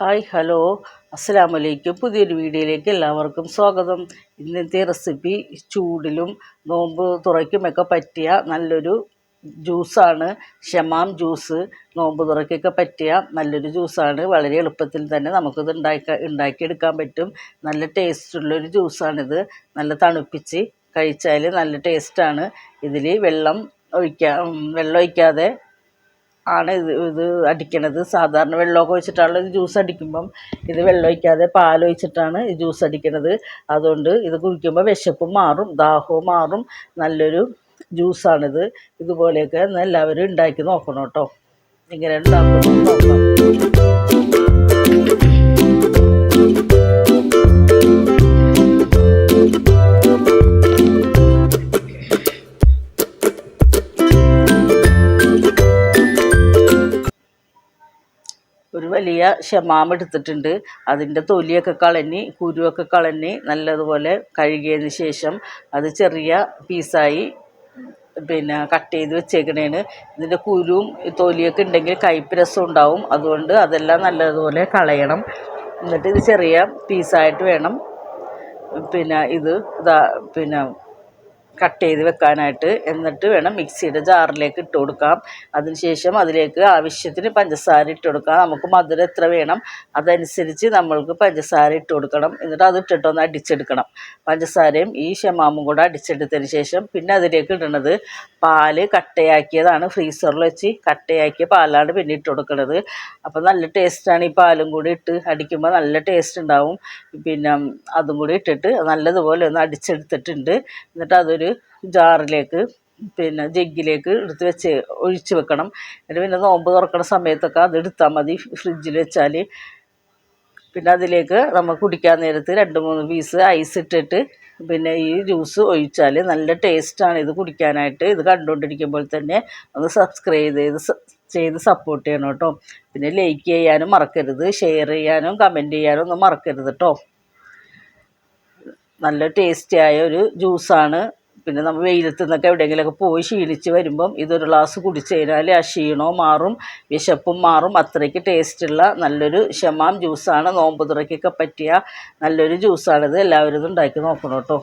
Hi hello അസ്സലാമു അലൈക്കും. പുതിയൊരു വീഡിയോയിലേക്ക് എല്ലാവർക്കും സ്വാഗതം. ഇന്നത്തെ റെസിപ്പി ചൂടിലും നോമ്പ് തുറയ്ക്കുമൊക്കെ പറ്റിയ നല്ലൊരു ജ്യൂസാണ്. ഷമാം ജ്യൂസ് നോമ്പ് തുറയ്ക്കൊക്കെ പറ്റിയ നല്ലൊരു ജ്യൂസാണ്. വളരെ എളുപ്പത്തിൽ തന്നെ നമുക്കിത് ഉണ്ടാക്കിയെടുക്കാൻ പറ്റും. നല്ല ടേസ്റ്റുള്ളൊരു ജ്യൂസാണിത്. നല്ല തണുപ്പിച്ച് കഴിച്ചാൽ നല്ല ടേസ്റ്റാണ്. ഇതിൽ വെള്ളം ഒഴിക്കാതെ ആണ് ഇത് അടിക്കണത്. സാധാരണ വെള്ളമൊക്കെ ഒഴിച്ചിട്ടാണ് ഇത് ജ്യൂസ് അടിക്കുമ്പം ഇത് വെള്ളം ഒഴിക്കാതെ പാലൊഴിച്ചിട്ടാണ് ഈ ജ്യൂസ് അടിക്കണത്. അതുകൊണ്ട് ഇത് കുടിക്കുമ്പോൾ വിശപ്പും മാറും, ദാഹവും മാറും. നല്ലൊരു ജ്യൂസാണിത്. ഇതുപോലെയൊക്കെ എല്ലാവരും ഉണ്ടാക്കി നോക്കണം കേട്ടോ. ഇങ്ങനെ ഉണ്ടാക്കുന്നു നോക്കാം. ഒരു വലിയ ഷമാം എടുത്തിട്ടുണ്ട്. അതിൻ്റെ തൊലിയൊക്കെ കളഞ്ഞ് കുരുവൊക്കെ കളഞ്ഞ് നല്ലതുപോലെ കഴുകിയതിന് ശേഷം അത് ചെറിയ പീസായി കട്ട് ചെയ്ത് വെച്ചേക്കണേന്. ഇതിൻ്റെ കുരുവും തൊലിയൊക്കെ ഉണ്ടെങ്കിൽ കയ്പ്പ് രസം ഉണ്ടാവും. അതുകൊണ്ട് അതെല്ലാം നല്ലതുപോലെ കളയണം. എന്നിട്ട് ഇത് ചെറിയ പീസായിട്ട് വേണം ഇത് കട്ട് ചെയ്ത് വെക്കാനായിട്ട്. എന്നിട്ട് വേണം മിക്സിയുടെ ജാറിലേക്ക് ഇട്ട് കൊടുക്കാം. അതിനുശേഷം അതിലേക്ക് ആവശ്യത്തിന് പഞ്ചസാര ഇട്ട് കൊടുക്കാം. നമുക്ക് മധുരം എത്ര വേണം അതനുസരിച്ച് നമ്മൾക്ക് പഞ്ചസാര ഇട്ട് കൊടുക്കണം. എന്നിട്ട് അത് ഇട്ടിട്ടൊന്ന് അടിച്ചെടുക്കണം. പഞ്ചസാരയും ഈ ഷമാമും കൂടെ അടിച്ചെടുത്തതിന് ശേഷം പിന്നെ അതിലേക്ക് ഇടുന്നത് പാല് കട്ടയാക്കിയതാണ്. ഫ്രീസറിൽ വെച്ച് കട്ടയാക്കിയ പാലാണ് പിന്നെ ഇട്ട് കൊടുക്കുന്നത്. അപ്പോൾ നല്ല ടേസ്റ്റാണ്. ഈ പാലും കൂടി ഇട്ട് അടിക്കുമ്പോൾ നല്ല ടേസ്റ്റ് ഉണ്ടാവും. അതും കൂടി ഇട്ടിട്ട് നല്ലതുപോലെ ഒന്ന് അടിച്ചെടുത്തിട്ടുണ്ട്. എന്നിട്ട് അതൊരു ജാറിലേക്ക് ജഗ്ഗിലേക്ക് എടുത്ത് ഒഴിച്ച് വെക്കണം. എന്നിട്ട് നോമ്പ് തുറക്കുന്ന സമയത്തൊക്കെ അത് എടുത്താൽ മതി. ഫ്രിഡ്ജിൽ വെച്ചാൽ അതിലേക്ക് നമ്മൾ കുടിക്കാൻ നേരത്ത് 2-3 പീസ് ഐസ് ഇട്ടിട്ട് ഈ ജ്യൂസ് ഒഴിച്ചാൽ നല്ല ടേസ്റ്റാണ് ഇത് കുടിക്കാനായിട്ട്. ഇത് കണ്ടുകൊണ്ടിരിക്കുമ്പോൾ തന്നെ ഒന്ന് സബ്സ്ക്രൈബ് ചെയ്ത് സപ്പോർട്ട് ചെയ്യണം കേട്ടോ. ലൈക്ക് ചെയ്യാനും മറക്കരുത്, ഷെയർ ചെയ്യാനും കമൻറ്റ് ചെയ്യാനും ഒന്നും മറക്കരുത് കേട്ടോ. നല്ല ടേസ്റ്റിയായ ഒരു ജ്യൂസാണ്. നമ്മൾ വെയിലത്ത് നിന്നൊക്കെ എവിടെയെങ്കിലുമൊക്കെ പോയി ക്ഷീണിച്ച് വരുമ്പം ഇതൊരു ഗ്ലാസ് കുടിച്ച് കഴിഞ്ഞാൽ ആ ക്ഷീണവും മാറും, വിശപ്പും മാറും. അത്രയ്ക്ക് ടേസ്റ്റുള്ള നല്ലൊരു ഷമാം ജ്യൂസാണ്. നോമ്പ് തുറയ്ക്കൊക്കെ പറ്റിയ നല്ലൊരു ജ്യൂസാണിത്. എല്ലാവരും ഇത് ഉണ്ടാക്കി നോക്കണം കേട്ടോ.